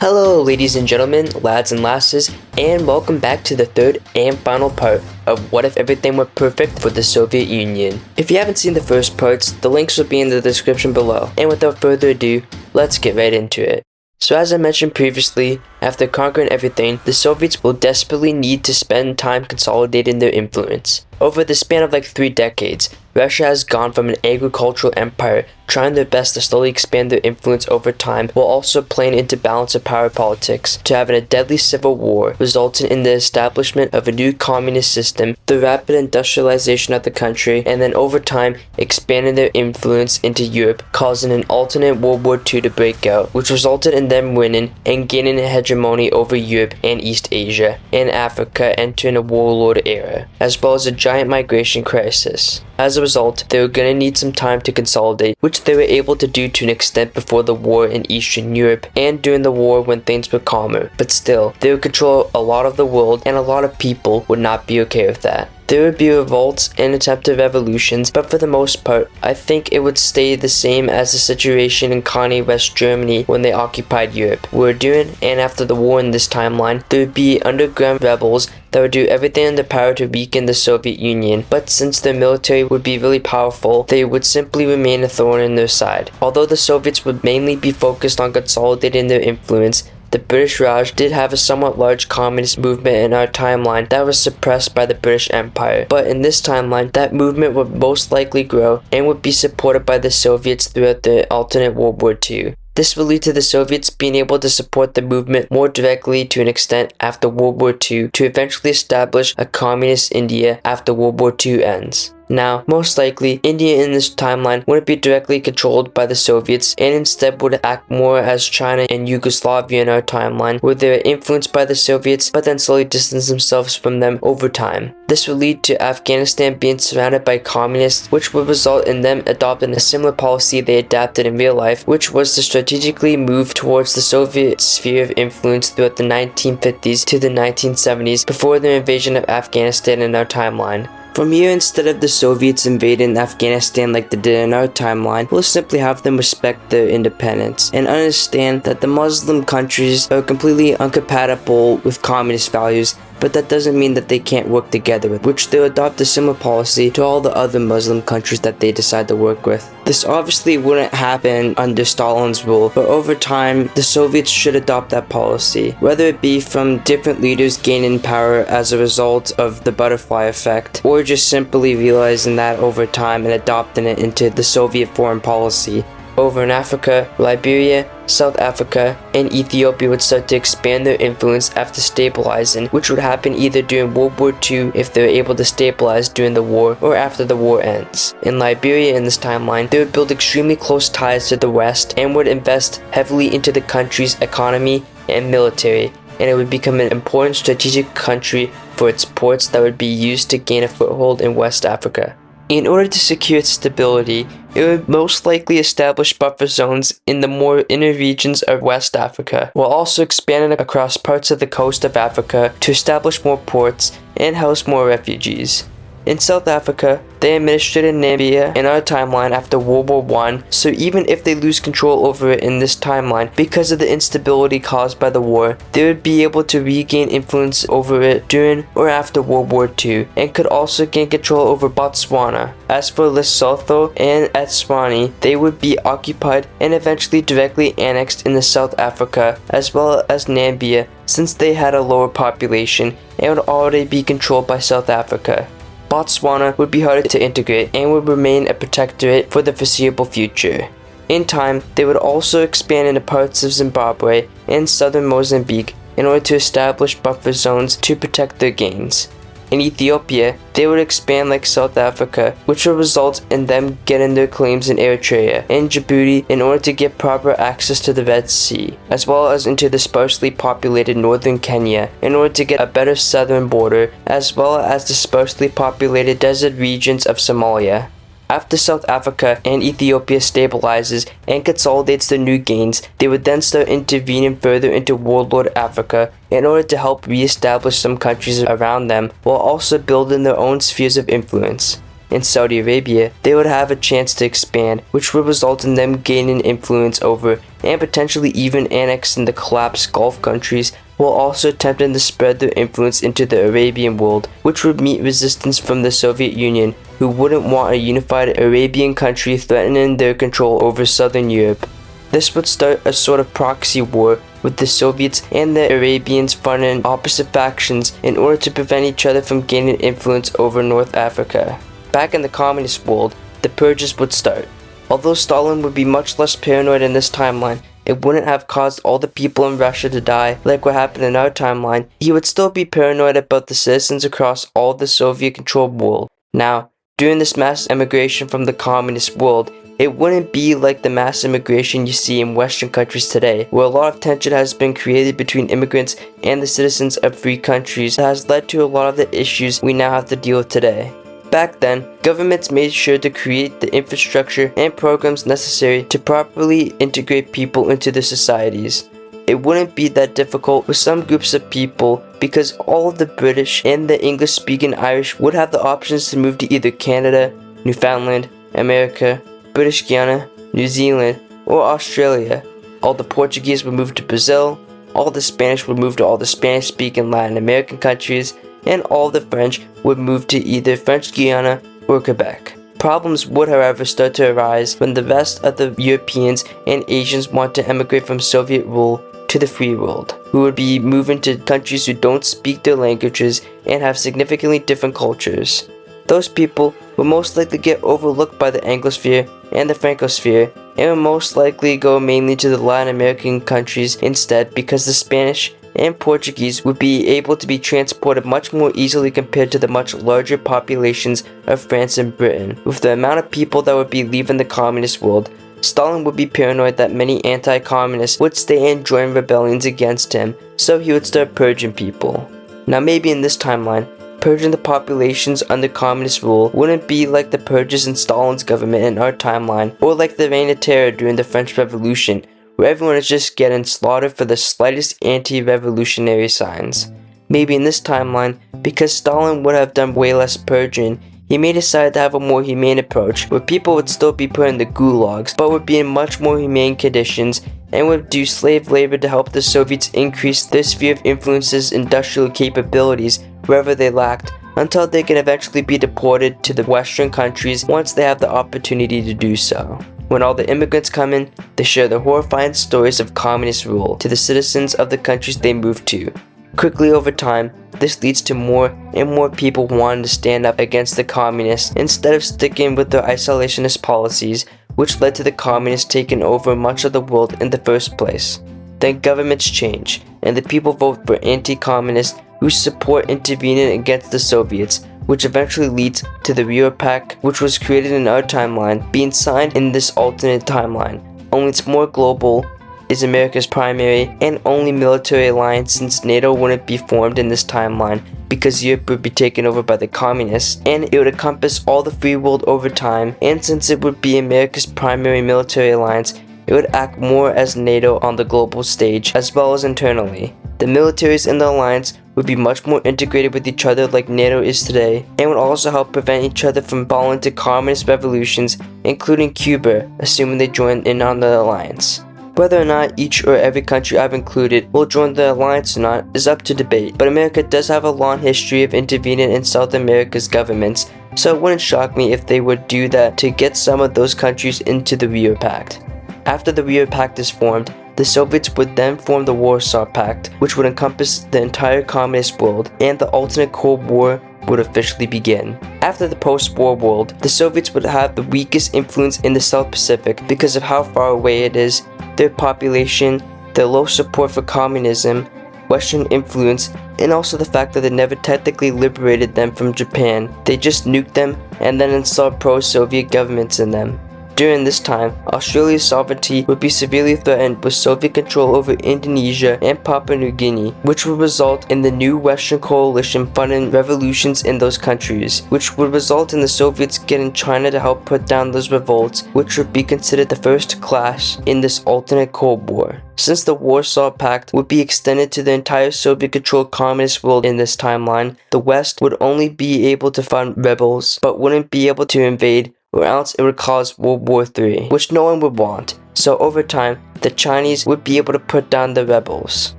Hello ladies and gentlemen, lads and lasses, and welcome back to the third and final part of What If Everything Were Perfect for the Soviet Union. If you haven't seen the first parts, the links will be in the description below, and without further ado, let's get right into it. So as I mentioned previously, after conquering everything, the Soviets will desperately need to spend time consolidating their influence. Over the span of like 3 decades, Russia has gone from an agricultural empire trying their best to slowly expand their influence over time while also playing into balance of power politics to having a deadly civil war resulting in the establishment of a new communist system, the rapid industrialization of the country, and then over time expanding their influence into Europe, causing an alternate World War II to break out, which resulted in them winning and gaining a hegemony over Europe and East Asia and Africa, entering a warlord era, as well as a giant migration crisis. As a result, they were going to need some time to consolidate, which they were able to do to an extent before the war in Eastern Europe and during the war when things were calmer. But still, they would control a lot of the world, and a lot of people would not be okay with that. There would be revolts and attempted revolutions, but for the most part, I think it would stay the same as the situation in Connie West Germany when they occupied Europe. Were during and after the war in this timeline, there would be underground rebels that would do everything in their power to weaken the Soviet Union, but since their military would be really powerful, they would simply remain a thorn in their side. Although the Soviets would mainly be focused on consolidating their influence, the British Raj did have a somewhat large communist movement in our timeline that was suppressed by the British Empire, but in this timeline, that movement would most likely grow and would be supported by the Soviets throughout the alternate World War II. This will lead to the Soviets being able to support the movement more directly to an extent after World War II to eventually establish a communist India after World War II ends. Now, most likely, India in this timeline wouldn't be directly controlled by the Soviets and instead would act more as China and Yugoslavia in our timeline, where they are influenced by the Soviets but then slowly distance themselves from them over time. This would lead to Afghanistan being surrounded by communists, which would result in them adopting a similar policy they adapted in real life, which was to strategically move towards the Soviet sphere of influence throughout the 1950s to the 1970s before their invasion of Afghanistan in our timeline. From here, instead of the Soviets invading Afghanistan like they did in our timeline, we'll simply have them respect their independence and understand that the Muslim countries are completely incompatible with communist values, but that doesn't mean that they can't work together with, which they'll adopt a similar policy to all the other Muslim countries that they decide to work with. This obviously wouldn't happen under Stalin's rule, but over time, the Soviets should adopt that policy, whether it be from different leaders gaining power as a result of the butterfly effect, or just simply realizing that over time and adopting it into the Soviet foreign policy. Over in Africa, Liberia, South Africa, and Ethiopia would start to expand their influence after stabilizing, which would happen either during World War II if they were able to stabilize during the war or after the war ends. In Liberia in this timeline, they would build extremely close ties to the West and would invest heavily into the country's economy and military, and it would become an important strategic country for its ports that would be used to gain a foothold in West Africa. In order to secure its stability, it would most likely establish buffer zones in the more inner regions of West Africa, while also expanding across parts of the coast of Africa to establish more ports and house more refugees. In South Africa, they administered Namibia in our timeline after World War I, so even if they lose control over it in this timeline because of the instability caused by the war, they would be able to regain influence over it during or after World War II, and could also gain control over Botswana. As for Lesotho and Eswatini, they would be occupied and eventually directly annexed in the South Africa, as well as Namibia, since they had a lower population and would already be controlled by South Africa. Botswana would be harder to integrate and would remain a protectorate for the foreseeable future. In time, they would also expand into parts of Zimbabwe and southern Mozambique in order to establish buffer zones to protect their gains. In Ethiopia, they would expand like South Africa, which would result in them getting their claims in Eritrea and Djibouti in order to get proper access to the Red Sea, as well as into the sparsely populated northern Kenya in order to get a better southern border, as well as the sparsely populated desert regions of Somalia. After South Africa and Ethiopia stabilizes and consolidates their new gains, they would then start intervening further into warlord Africa in order to help re-establish some countries around them while also building their own spheres of influence. and Saudi Arabia, they would have a chance to expand, which would result in them gaining influence over and potentially even annexing the collapsed Gulf countries, while also attempting to spread their influence into the Arabian world, which would meet resistance from the Soviet Union, who wouldn't want a unified Arabian country threatening their control over southern Europe. This would start a sort of proxy war with the Soviets and the Arabians funding opposite factions in order to prevent each other from gaining influence over North Africa. Back in the communist world, the purges would start. Although Stalin would be much less paranoid in this timeline, it wouldn't have caused all the people in Russia to die like what happened in our timeline. He would still be paranoid about the citizens across all the Soviet-controlled world. Now, during this mass emigration from the communist world, it wouldn't be like the mass immigration you see in Western countries today, where a lot of tension has been created between immigrants and the citizens of free countries that has led to a lot of the issues we now have to deal with today. Back then, governments made sure to create the infrastructure and programs necessary to properly integrate people into their societies. It wouldn't be that difficult with some groups of people because all of the British and the English-speaking Irish would have the options to move to either Canada, Newfoundland, America, British Guiana, New Zealand, or Australia. All the Portuguese would move to Brazil, all the Spanish would move to all the Spanish-speaking Latin American countries, and all the French would move to either French Guiana or Quebec. Problems would, however, start to arise when the rest of the Europeans and Asians want to emigrate from Soviet rule to the free world, who would be moving to countries who don't speak their languages and have significantly different cultures. Those people would most likely get overlooked by the Anglosphere and the Francosphere, and would most likely go mainly to the Latin American countries instead, because the Spanish and Portuguese would be able to be transported much more easily compared to the much larger populations of France and Britain. With the amount of people that would be leaving the communist world, Stalin would be paranoid that many anti-communists would stay and join rebellions against him, so he would start purging people. Now maybe in this timeline, purging the populations under communist rule wouldn't be like the purges in Stalin's government in our timeline, or like the Reign of Terror during the French Revolution, where everyone is just getting slaughtered for the slightest anti-revolutionary signs. Maybe in this timeline, because Stalin would have done way less purging, he may decide to have a more humane approach, where people would still be put in the gulags, but would be in much more humane conditions, and would do slave labor to help the Soviets increase their sphere of influence's industrial capabilities wherever they lacked, until they can eventually be deported to the Western countries once they have the opportunity to do so. When all the immigrants come in, they share the horrifying stories of communist rule to the citizens of the countries they moved to. Quickly over time, this leads to more and more people wanting to stand up against the communists instead of sticking with their isolationist policies, which led to the communists taking over much of the world in the first place. Then governments change, and the people vote for anti-communists who support intervening against the Soviets, which eventually leads to the Europact, which was created in our timeline, being signed in this alternate timeline. Only it's more global, is America's primary and only military alliance, since NATO wouldn't be formed in this timeline because Europe would be taken over by the communists, and it would encompass all the free world over time, and since it would be America's primary military alliance, it would act more as NATO on the global stage as well as internally. The militaries in the alliance would be much more integrated with each other like NATO is today, and would also help prevent each other from falling into communist revolutions, including Cuba, assuming they join in on the alliance. Whether or not each or every country I've included will join the alliance or not is up to debate, but America does have a long history of intervening in South America's governments, so it wouldn't shock me if they would do that to get some of those countries into the Europact. After the Europact is formed, the Soviets would then form the Warsaw Pact, which would encompass the entire communist world, and the alternate Cold War would officially begin. After the post-war world, the Soviets would have the weakest influence in the South Pacific because of how far away it is, their population, their low support for communism, Western influence, and also the fact that they never technically liberated them from Japan. They just nuked them and then installed pro-Soviet governments in them. During this time, Australia's sovereignty would be severely threatened with Soviet control over Indonesia and Papua New Guinea, which would result in the new Western coalition funding revolutions in those countries, which would result in the Soviets getting China to help put down those revolts, which would be considered the first clash in this alternate Cold War. Since the Warsaw Pact would be extended to the entire Soviet-controlled communist world in this timeline, the West would only be able to fund rebels, but wouldn't be able to invade, or else it would cause World War III, which no one would want. So over time, the Chinese would be able to put down the rebels.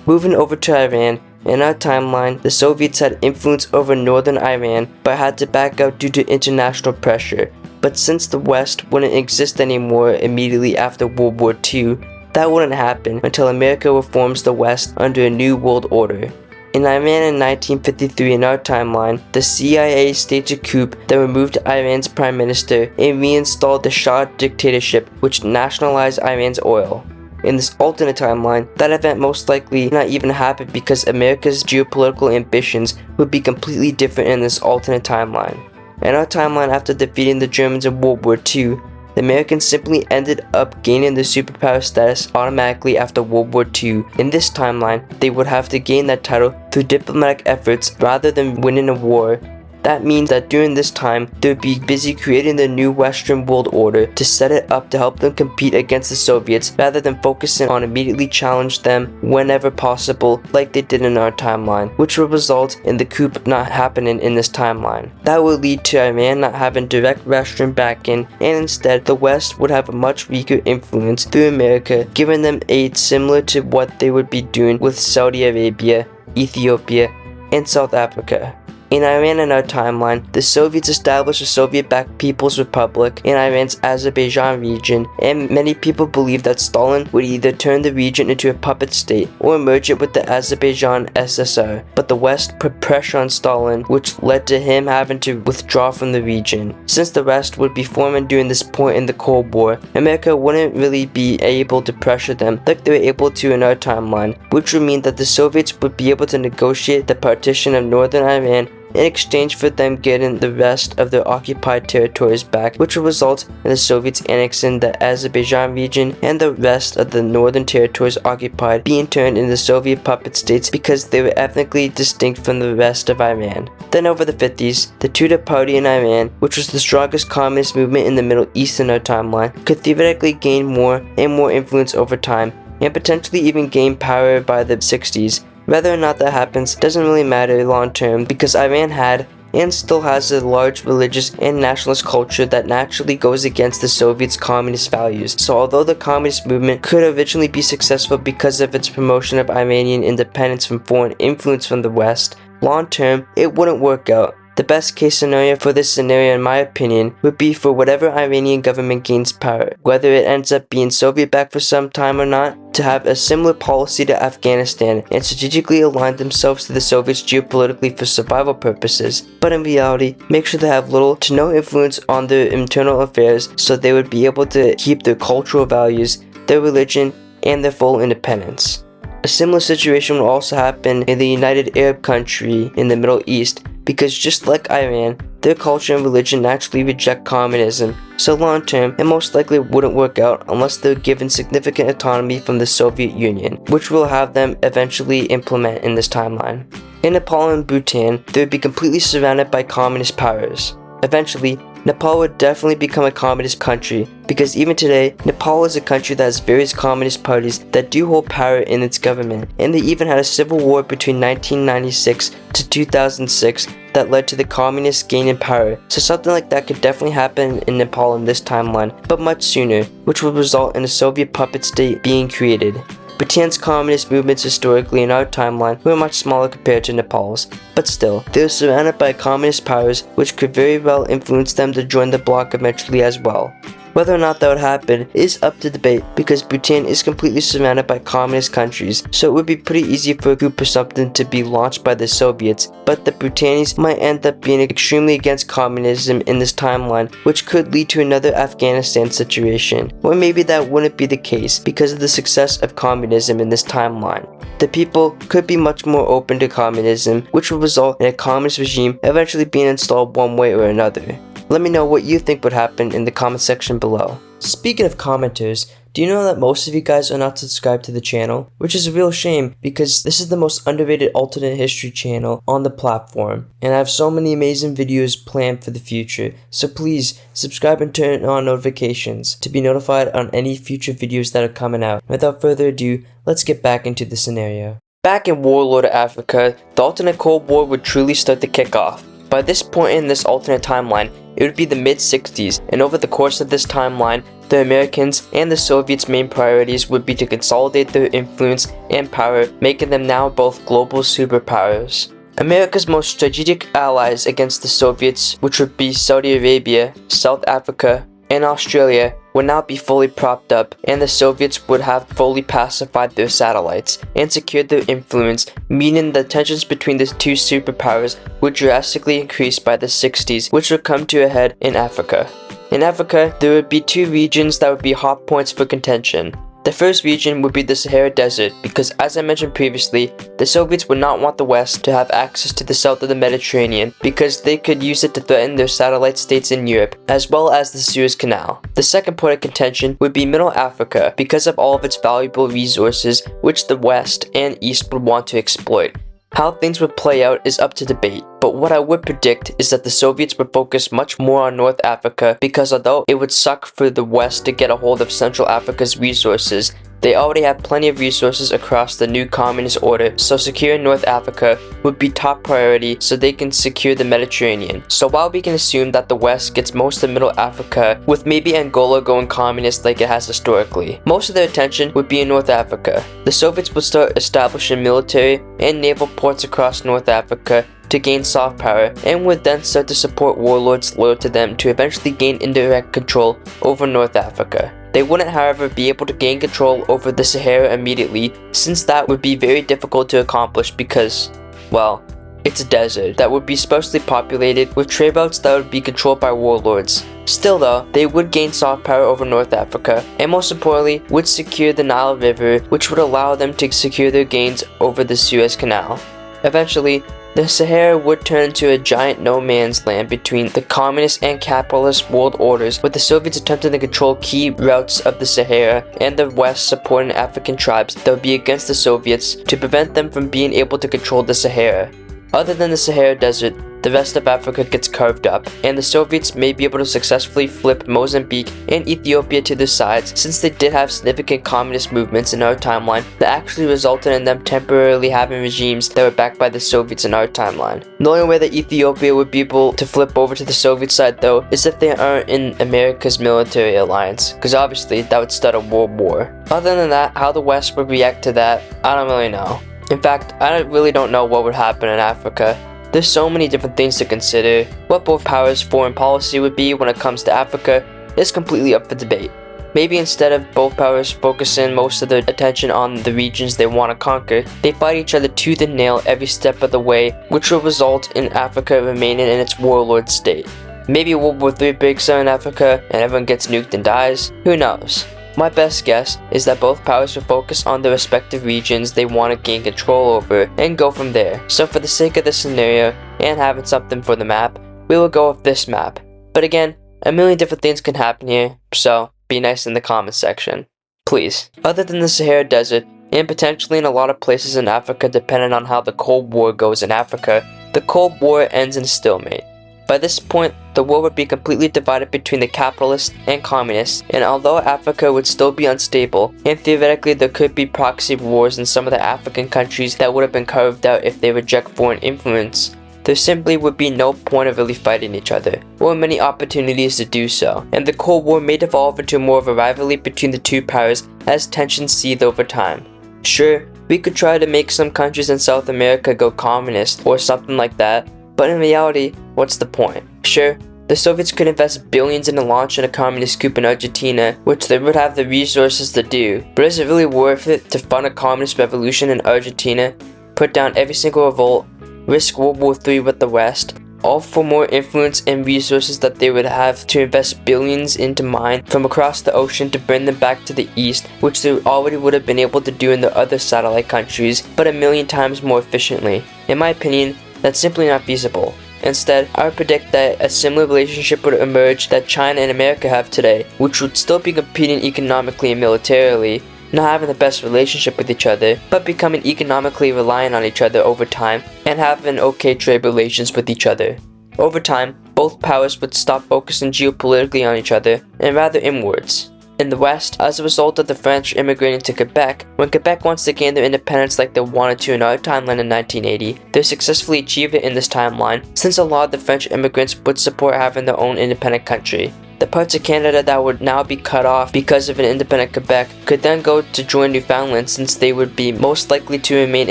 Moving over to Iran, in our timeline, the Soviets had influence over northern Iran, but had to back out due to international pressure. But since the West wouldn't exist anymore immediately after World War II, that wouldn't happen until America reforms the West under a new world order. In Iran in 1953 in our timeline, the CIA staged a coup that removed Iran's prime minister and reinstalled the Shah dictatorship, which nationalized Iran's oil. In this alternate timeline, that event most likely not even happen because America's geopolitical ambitions would be completely different in this alternate timeline. In our timeline after defeating the Germans in World War II, the Americans simply ended up gaining their superpower status automatically after World War II. In this timeline, they would have to gain that title through diplomatic efforts rather than winning a war. That means that during this time, they would be busy creating the new Western world order to set it up to help them compete against the Soviets rather than focusing on immediately challenge them whenever possible like they did in our timeline, which would result in the coup not happening in this timeline. That would lead to Iran not having direct Western backing, and instead the West would have a much weaker influence through America, giving them aid similar to what they would be doing with Saudi Arabia, Ethiopia, and South Africa. In Iran in our timeline, the Soviets established a Soviet-backed People's Republic in Iran's Azerbaijan region, and many people believe that Stalin would either turn the region into a puppet state or merge it with the Azerbaijan SSR, but the West put pressure on Stalin, which led to him having to withdraw from the region. Since the West would be forming during this point in the Cold War, America wouldn't really be able to pressure them like they were able to in our timeline, which would mean that the Soviets would be able to negotiate the partition of northern Iran in exchange for them getting the rest of their occupied territories back, which would result in the Soviets annexing the Azerbaijan region and the rest of the northern territories occupied being turned into Soviet puppet states because they were ethnically distinct from the rest of Iran. Then over the 50s, the Tudeh Party in Iran, which was the strongest communist movement in the Middle East in our timeline, could theoretically gain more and more influence over time, and potentially even gain power by the 60s. Whether or not that happens doesn't really matter long term because Iran had and still has a large religious and nationalist culture that naturally goes against the Soviets' communist values. So although the communist movement could originally be successful because of its promotion of Iranian independence from foreign influence from the West, long term it wouldn't work out. The best case scenario for this scenario in my opinion would be for whatever Iranian government gains power, whether it ends up being Soviet-backed for some time or not, to have a similar policy to Afghanistan and strategically align themselves to the Soviets geopolitically for survival purposes, but in reality, make sure they have little to no influence on their internal affairs so they would be able to keep their cultural values, their religion, and their full independence. A similar situation will also happen in the United Arab country in the Middle East, because just like Iran, their culture and religion naturally reject communism, so long term it most likely wouldn't work out unless they're given significant autonomy from the Soviet Union, which will have them eventually implement in this timeline. In Nepal and Bhutan, they would be completely surrounded by communist powers. Eventually, Nepal would definitely become a communist country, because even today, Nepal is a country that has various communist parties that do hold power in its government, and they even had a civil war between 1996 to 2006 that led to the communists gaining power, so something like that could definitely happen in Nepal in this timeline, but much sooner, which would result in a Soviet puppet state being created. Bhutan's communist movements historically in our timeline were much smaller compared to Nepal's, but still, they were surrounded by communist powers which could very well influence them to join the bloc eventually as well. Whether or not that would happen is up to debate because Bhutan is completely surrounded by communist countries, so it would be pretty easy for a coup or something to be launched by the Soviets, but the Bhutanis might end up being extremely against communism in this timeline, which could lead to another Afghanistan situation. Or maybe that wouldn't be the case because of the success of communism in this timeline. The people could be much more open to communism, which would result in a communist regime eventually being installed one way or another. Let me know what you think would happen in the comment section below. Speaking of commenters, do you know that most of you guys are not subscribed to the channel? Which is a real shame because this is the most underrated alternate history channel on the platform. And I have so many amazing videos planned for the future. So please subscribe and turn on notifications to be notified on any future videos that are coming out. Without further ado, let's get back into the scenario. Back in warlord Africa, the alternate Cold War would truly start to kick off. By this point in this alternate timeline, it would be the mid-60s, and over the course of this timeline, the Americans and the Soviets' main priorities would be to consolidate their influence and power, making them now both global superpowers. America's most strategic allies against the Soviets, which would be Saudi Arabia, South Africa, and Australia, would now be fully propped up, and the Soviets would have fully pacified their satellites and secured their influence, meaning the tensions between the two superpowers would drastically increase by the 60s, which would come to a head in Africa. In Africa, there would be two regions that would be hot points for contention. The first region would be the Sahara Desert because, as I mentioned previously, the Soviets would not want the West to have access to the south of the Mediterranean because they could use it to threaten their satellite states in Europe, as well as the Suez Canal. The second point of contention would be Middle Africa because of all of its valuable resources which the West and East would want to exploit. How things would play out is up to debate, but what I would predict is that the Soviets would focus much more on North Africa because although it would suck for the West to get a hold of Central Africa's resources, they already have plenty of resources across the new communist order, so securing North Africa would be top priority so they can secure the Mediterranean. So while we can assume that the West gets most of Middle Africa, with maybe Angola going communist like it has historically, most of their attention would be in North Africa. The Soviets would start establishing military and naval ports across North Africa to gain soft power, and would then start to support warlords loyal to them to eventually gain indirect control over North Africa. They wouldn't, however, be able to gain control over the Sahara immediately, since that would be very difficult to accomplish because, well, it's a desert that would be sparsely populated with trade routes that would be controlled by warlords. Still though, they would gain soft power over North Africa, and most importantly, would secure the Nile River, which would allow them to secure their gains over the Suez Canal. Eventually, the Sahara would turn into a giant no-man's land between the communist and capitalist world orders, with the Soviets attempting to control key routes of the Sahara and the West supporting African tribes that would be against the Soviets to prevent them from being able to control the Sahara. Other than the Sahara Desert, the rest of Africa gets carved up, and the Soviets may be able to successfully flip Mozambique and Ethiopia to their sides, since they did have significant communist movements in our timeline that actually resulted in them temporarily having regimes that were backed by the Soviets in our timeline. The only way that Ethiopia would be able to flip over to the Soviet side though is if they aren't in America's military alliance, because obviously that would start a world war. Other than that, how the West would react to that, I don't really know. In fact, I really don't know what would happen in Africa. There's so many different things to consider. What both powers' foreign policy would be when it comes to Africa is completely up for debate. Maybe instead of both powers focusing most of their attention on the regions they want to conquer, they fight each other tooth and nail every step of the way, which will result in Africa remaining in its warlord state. Maybe World War III breaks out in Africa and everyone gets nuked and dies. Who knows? My best guess is that both powers will focus on the respective regions they want to gain control over and go from there. So for the sake of this scenario and having something for the map, we will go with this map. But again, a million different things can happen here, so be nice in the comments section. Please. Other than the Sahara Desert, and potentially in a lot of places in Africa depending on how the Cold War goes in Africa, the Cold War ends in a stalemate. By this point, the world would be completely divided between the capitalists and communists, and although Africa would still be unstable, and theoretically there could be proxy wars in some of the African countries that would have been carved out if they reject foreign influence, there simply would be no point of really fighting each other, or many opportunities to do so, and the Cold War may devolve into more of a rivalry between the two powers as tensions seethe over time. Sure, we could try to make some countries in South America go communist or something like that, but in reality, what's the point? Sure, the Soviets could invest billions in the launch of a communist coup in Argentina, which they would have the resources to do, but is it really worth it to fund a communist revolution in Argentina, put down every single revolt, risk World War III with the West, all for more influence and resources that they would have to invest billions into mine from across the ocean to bring them back to the East, which they already would have been able to do in their other satellite countries, but a million times more efficiently? In my opinion, that's simply not feasible. Instead, I would predict that a similar relationship would emerge that China and America have today, which would still be competing economically and militarily, not having the best relationship with each other, but becoming economically reliant on each other over time and having okay trade relations with each other. Over time, both powers would stop focusing geopolitically on each other and rather inwards. In the West, as a result of the French immigrating to Quebec, when Quebec wants to gain their independence like they wanted to in our timeline in 1980, they successfully achieved it in this timeline since a lot of the French immigrants would support having their own independent country. The parts of Canada that would now be cut off because of an independent Quebec could then go to join Newfoundland since they would be most likely to remain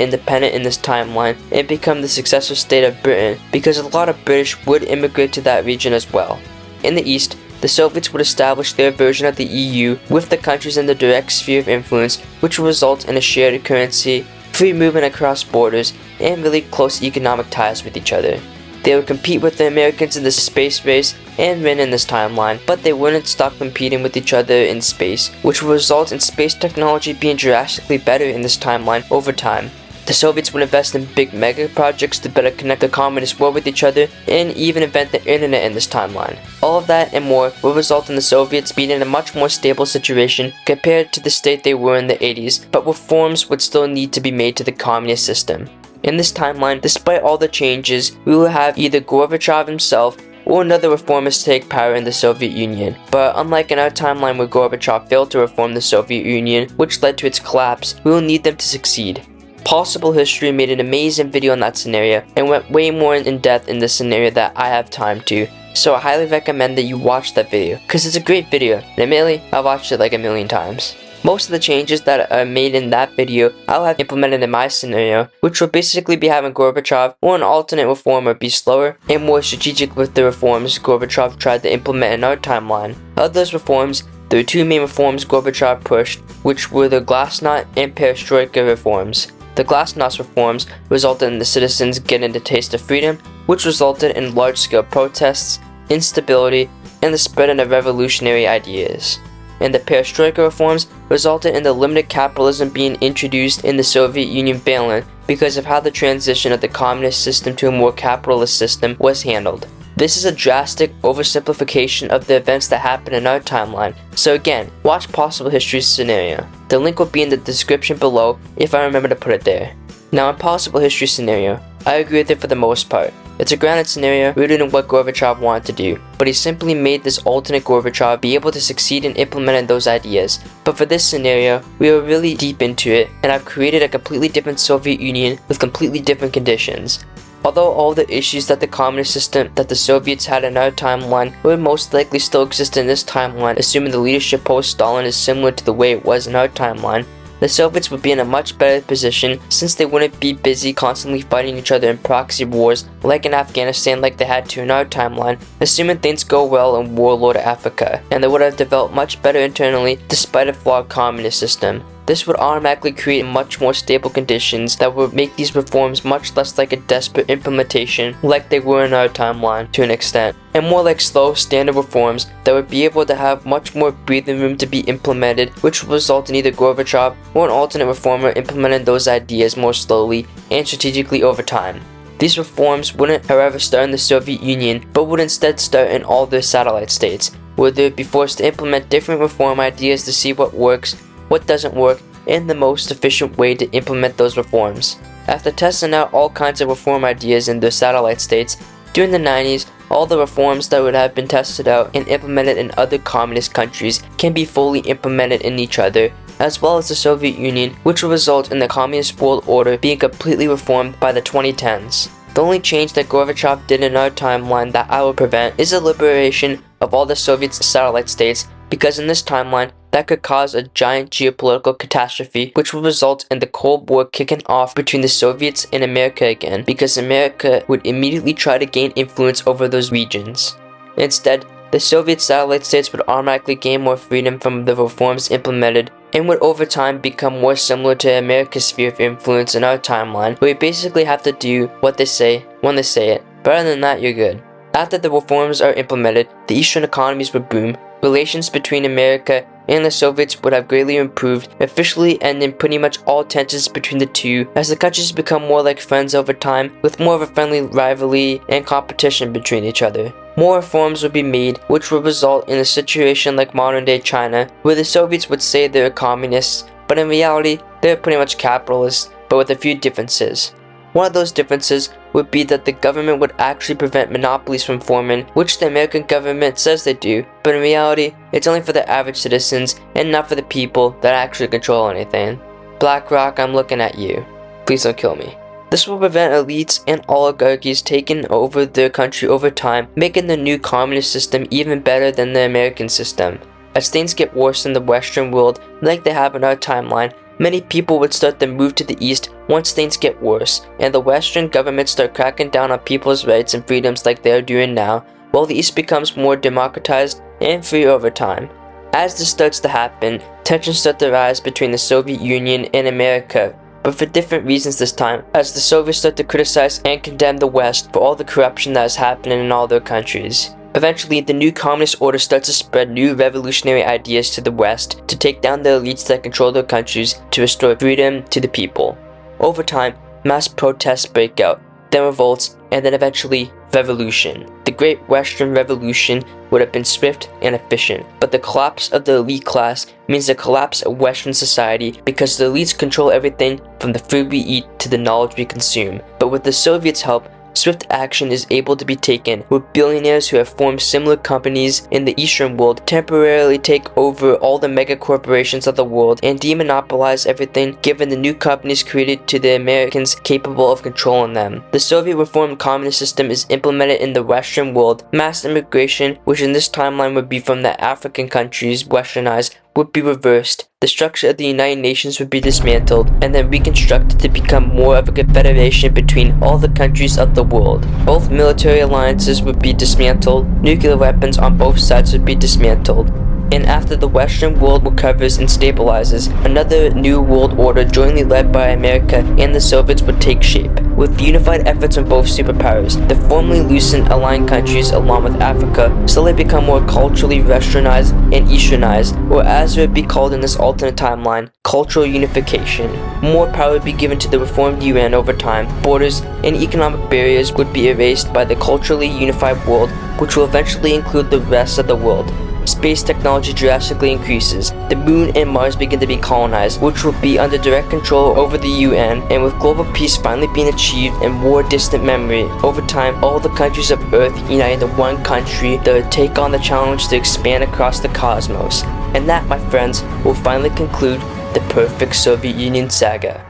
independent in this timeline and become the successor state of Britain because a lot of British would immigrate to that region as well. In the East, the Soviets would establish their version of the EU with the countries in the direct sphere of influence, which would result in a shared currency, free movement across borders, and really close economic ties with each other. They would compete with the Americans in the space race and win in this timeline, but they wouldn't stop competing with each other in space, which would result in space technology being drastically better in this timeline over time. The Soviets would invest in big mega projects to better connect the communist world with each other and even invent the internet in this timeline. All of that and more will result in the Soviets being in a much more stable situation compared to the state they were in the 80s, but reforms would still need to be made to the communist system. In this timeline, despite all the changes, we will have either Gorbachev himself or another reformist take power in the Soviet Union. But unlike in our timeline where Gorbachev failed to reform the Soviet Union, which led to its collapse, we will need them to succeed. Possible History made an amazing video on that scenario and went way more in depth in this scenario that I have time to. So I highly recommend that you watch that video, cause it's a great video, and admittedly, I've watched it like a million times. Most of the changes that are made in that video, I'll have implemented in my scenario, which will basically be having Gorbachev or an alternate reformer be slower and more strategic with the reforms Gorbachev tried to implement in our timeline. Of those reforms, there were two main reforms Gorbachev pushed, which were the Glasnost and Perestroika reforms. The Glasnost reforms resulted in the citizens getting a taste of freedom, which resulted in large-scale protests, instability, and the spreading of revolutionary ideas. And the Perestroika reforms resulted in the limited capitalism being introduced in the Soviet Union failing because of how the transition of the communist system to a more capitalist system was handled. This is a drastic oversimplification of the events that happened in our timeline, so again, watch Possible History's scenario. The link will be in the description below if I remember to put it there. Now in Possible History scenario, I agree with it for the most part. It's a grounded scenario rooted in what Gorbachev wanted to do, but he simply made this alternate Gorbachev be able to succeed in implementing those ideas. But for this scenario, we are really deep into it, and I've created a completely different Soviet Union with completely different conditions. Although all the issues that the communist system that the Soviets had in our timeline would most likely still exist in this timeline, assuming the leadership post-Stalin is similar to the way it was in our timeline, the Soviets would be in a much better position since they wouldn't be busy constantly fighting each other in proxy wars like in Afghanistan like they had to in our timeline, assuming things go well in warlord Africa, and they would have developed much better internally despite a flawed communist system. This would automatically create much more stable conditions that would make these reforms much less like a desperate implementation like they were in our timeline to an extent, and more like slow, standard reforms that would be able to have much more breathing room to be implemented, which would result in either Gorbachev or an alternate reformer implementing those ideas more slowly and strategically over time. These reforms wouldn't, however, start in the Soviet Union, but would instead start in all their satellite states, where they would be forced to implement different reform ideas to see what works, what doesn't work, and the most efficient way to implement those reforms. After testing out all kinds of reform ideas in their satellite states, during the 90s, all the reforms that would have been tested out and implemented in other communist countries can be fully implemented in each other, as well as the Soviet Union, which will result in the communist world order being completely reformed by the 2010s. The only change that Gorbachev did in our timeline that I will prevent is the liberation of all the Soviet satellite states, because in this timeline, that could cause a giant geopolitical catastrophe which would result in the Cold War kicking off between the Soviets and America again, because America would immediately try to gain influence over those regions. Instead, the Soviet satellite states would automatically gain more freedom from the reforms implemented and would over time become more similar to America's sphere of influence in our timeline, where you basically have to do what they say when they say it, but other than that, you're good. After the reforms are implemented, the Eastern economies would boom, relations between America and the Soviets would have greatly improved, officially ending pretty much all tensions between the two, as the countries become more like friends over time, with more of a friendly rivalry and competition between each other. More reforms would be made, which would result in a situation like modern-day China, where the Soviets would say they're communists, but in reality, they're pretty much capitalists, but with a few differences. One of those differences would be that the government would actually prevent monopolies from forming, which the American government says they do, but in reality, it's only for the average citizens and not for the people that actually control anything. BlackRock, I'm looking at you. Please don't kill me. This will prevent elites and oligarchies taking over their country over time, making the new communist system even better than the American system. As things get worse in the Western world, like they have in our timeline, many people would start to move to the East once things get worse, and the Western governments start cracking down on people's rights and freedoms like they are doing now, while the East becomes more democratized and free over time. As this starts to happen, tensions start to rise between the Soviet Union and America, but for different reasons this time, as the Soviets start to criticize and condemn the West for all the corruption that is happening in all their countries. Eventually, the new communist order starts to spread new revolutionary ideas to the West to take down the elites that control their countries to restore freedom to the people. Over time, mass protests break out, then revolts, and then eventually revolution. The Great Western Revolution would have been swift and efficient, but the collapse of the elite class means the collapse of Western society because the elites control everything from the food we eat to the knowledge we consume. But with the Soviets' help, swift action is able to be taken, with billionaires who have formed similar companies in the Eastern world temporarily take over all the mega corporations of the world and demonopolize everything, giving the new companies created to the Americans capable of controlling them. The Soviet reformed communist system is implemented in the Western world. Mass immigration, which in this timeline would be from the African countries westernized, would be reversed. The structure of the United Nations would be dismantled and then reconstructed to become more of a confederation between all the countries of the world. Both military alliances would be dismantled, nuclear weapons on both sides would be dismantled. And after the Western world recovers and stabilizes, another new world order jointly led by America and the Soviets would take shape. With unified efforts from both superpowers, the formerly loosened aligned countries along with Africa slowly become more culturally westernized and easternized, or as it would be called in this alternate timeline, cultural unification. More power would be given to the reformed UN over time. Borders and economic barriers would be erased by the culturally unified world, which will eventually include the rest of the world. Space technology drastically increases. The moon and Mars begin to be colonized, which will be under direct control over the UN, and with global peace finally being achieved and more distant memory, over time all the countries of Earth unite into one country that would take on the challenge to expand across the cosmos. And that, my friends, will finally conclude the perfect Soviet Union saga.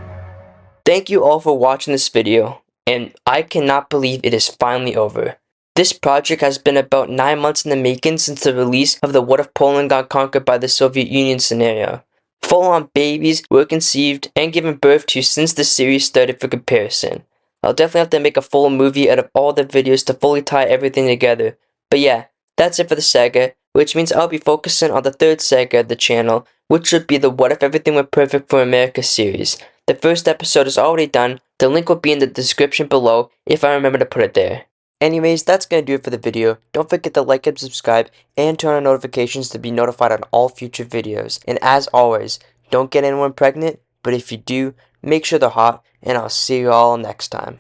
Thank you all for watching this video, and I cannot believe it is finally over. This project has been about 9 months in the making since the release of the What If Poland Got Conquered by the Soviet Union scenario. Full-on babies were conceived and given birth to since the series started for comparison. I'll definitely have to make a full movie out of all the videos to fully tie everything together. But yeah, that's it for the saga, which means I'll be focusing on the third saga of the channel, which would be the What If Everything Were Perfect for America series. The first episode is already done. The link will be in the description below if I remember to put it there. Anyways, that's gonna do it for the video. Don't forget to like and subscribe and turn on notifications to be notified on all future videos. And as always, don't get anyone pregnant, but if you do, make sure they're hot, and I'll see you all next time.